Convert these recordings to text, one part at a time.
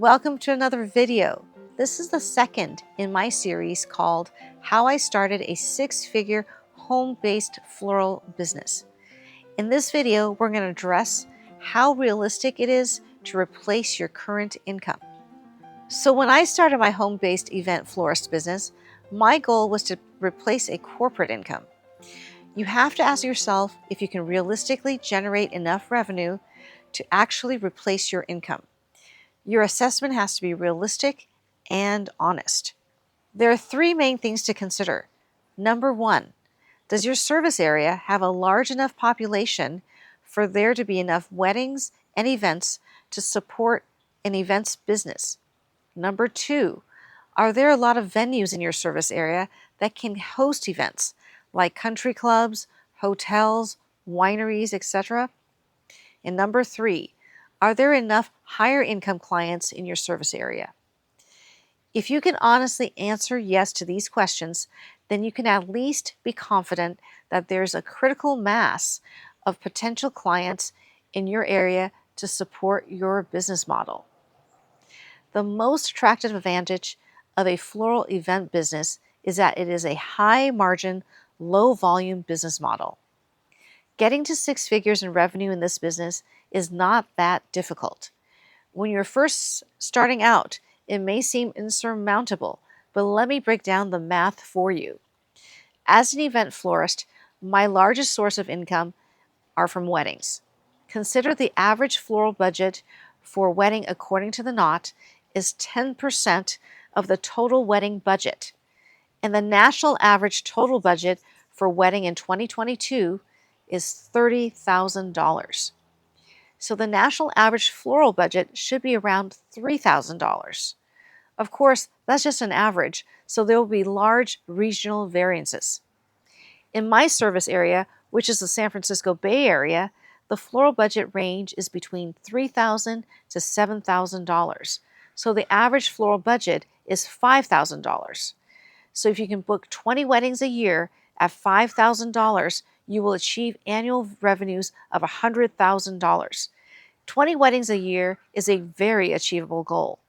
Welcome to another video. This is the second in my series called How I Started a Six-Figure Home-Based Floral Business. In this video, we're going to address how realistic it is to replace your current income. So when I started my home-based event florist business, my goal was to replace a corporate income. You have to ask yourself if you can realistically generate enough revenue to actually replace your income. Your assessment has to be realistic and honest. There are three main things to consider. Number one, does your service area have a large enough population for there to be enough weddings and events to support an events business? Number two, are there a lot of venues in your service area that can host events like country clubs, hotels, wineries, etc.? And number three, are there enough higher income clients in your service area? If you can honestly answer yes to these questions, then you can at least be confident that there's a critical mass of potential clients in your area to support your business model. The most attractive advantage of a floral event business is that it is a high margin, low volume business model. Getting to six figures in revenue in this business is not that difficult. When you're first starting out, it may seem insurmountable, but let me break down the math for you. As an event florist, my largest source of income are from weddings. Consider the average floral budget for a wedding according to the knot is 10% of the total wedding budget, and the national average total budget for wedding in 2022 is $30,000. So the national average floral budget should be around $3,000. Of course, that's just an average, so there will be large regional variances. In my service area, which is the San Francisco Bay Area, the floral budget range is between $3,000 to $7,000. So the average floral budget is $5,000. So if you can book 20 weddings a year at $5,000, you will achieve annual revenues of $100,000. 20 weddings a year is a very achievable goal.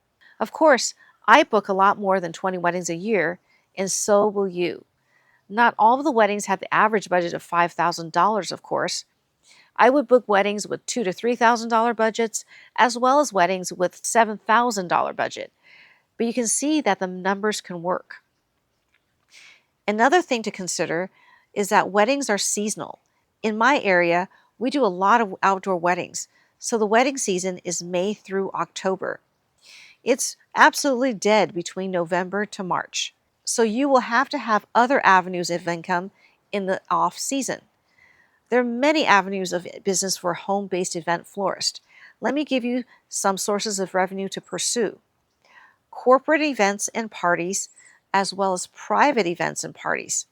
Of course, I book a lot more than 20 weddings a year, and so will you. Not all of the weddings have the average budget of $5,000, of course. I would book weddings with $2,000 to $3,000 budgets, as well as weddings with $7,000 budget. But you can see that the numbers can work. Another thing to consider is that weddings are seasonal. In my area, we do a lot of outdoor weddings, so the wedding season is May through October. It's absolutely dead between November to March, so you will have to have other avenues of income in the off season. There are many avenues of business for a home-based event florist. Let me give you some sources of revenue to pursue. Corporate events and parties, as well as private events and parties.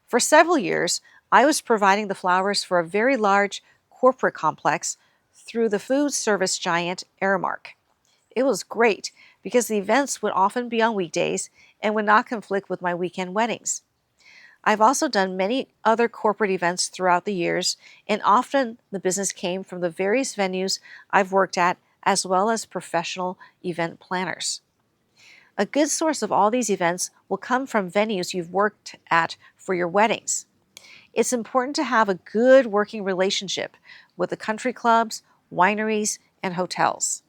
For several years, I was providing the flowers for a very large corporate complex through the food service giant Aramark. It was great because the events would often be on weekdays and would not conflict with my weekend weddings. I've also done many other corporate events throughout the years, and often the business came from the various venues I've worked at, as well as professional event planners. A good source of all these events will come from venues you've worked at for your weddings. It's important to have a good working relationship with the country clubs, wineries, and hotels.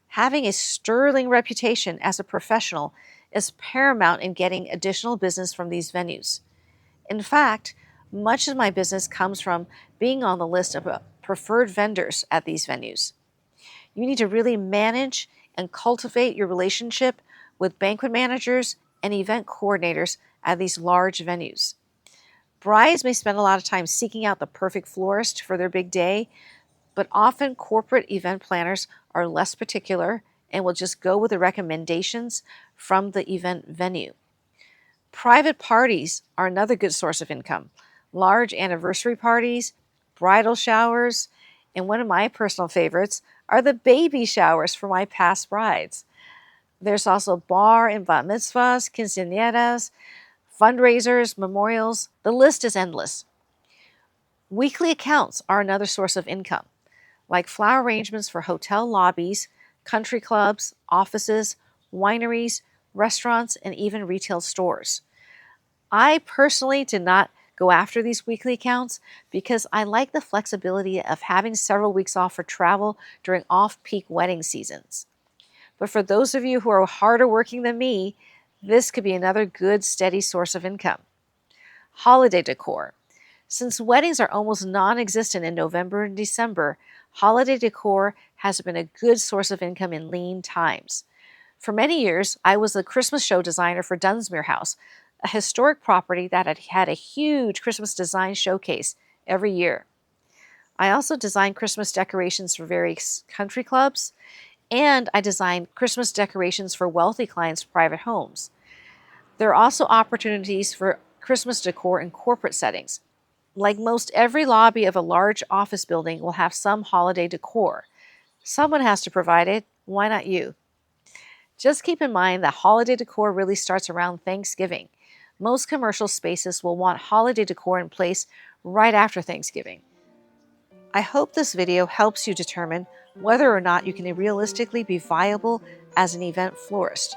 Having a sterling reputation as a professional is paramount in getting additional business from these venues. In fact, much of my business comes from being on the list of preferred vendors at these venues. You need to really manage and cultivate your relationship with banquet managers and event coordinators at these large venues. Brides may spend a lot of time seeking out the perfect florist for their big day, but often corporate event planners are less particular and will just go with the recommendations from the event venue. Private parties are another good source of income. Large anniversary parties, bridal showers, and one of my personal favorites are the baby showers for my past brides. There's also bar and bat mitzvahs, quinceañeras, fundraisers, memorials. The list is endless. Weekly accounts are another source of income, like flower arrangements for hotel lobbies, country clubs, offices, wineries, restaurants, and even retail stores. I personally did not go after these weekly counts because I like the flexibility of having several weeks off for travel during off-peak wedding seasons. But for those of you who are harder working than me, this could be another good steady source of income. Holiday decor. Since weddings are almost non-existent in November and December, holiday decor has been a good source of income in lean times. For many years, I was the Christmas show designer for Dunsmuir House, a historic property that had a huge Christmas design showcase every year. I also designed Christmas decorations for various country clubs, and I designed Christmas decorations for wealthy clients' private homes. There are also opportunities for Christmas decor in corporate settings. Like most every lobby of a large office building will have some holiday decor. Someone has to provide it. Why not you? Just keep in mind that holiday decor really starts around Thanksgiving. Most commercial spaces will want holiday decor in place right after Thanksgiving. I hope this video helps you determine whether or not you can realistically be viable as an event florist.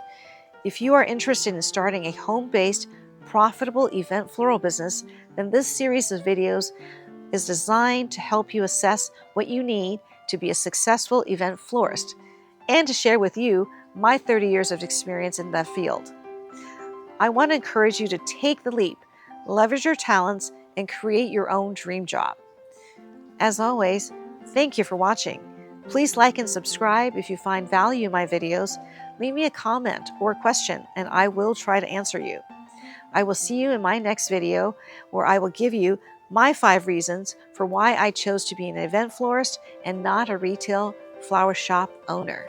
If you are interested in starting a home-based, profitable event floral business, then this series of videos is designed to help you assess what you need to be a successful event florist and to share with you my 30 years of experience in that field. I want to encourage you to take the leap, leverage your talents, and create your own dream job. As always, thank you for watching. Please like and subscribe if you find value in my videos. Leave me a comment or a question, and I will try to answer you. I will see you in my next video, where I will give you my 5 reasons for why I chose to be an event florist and not a retail flower shop owner.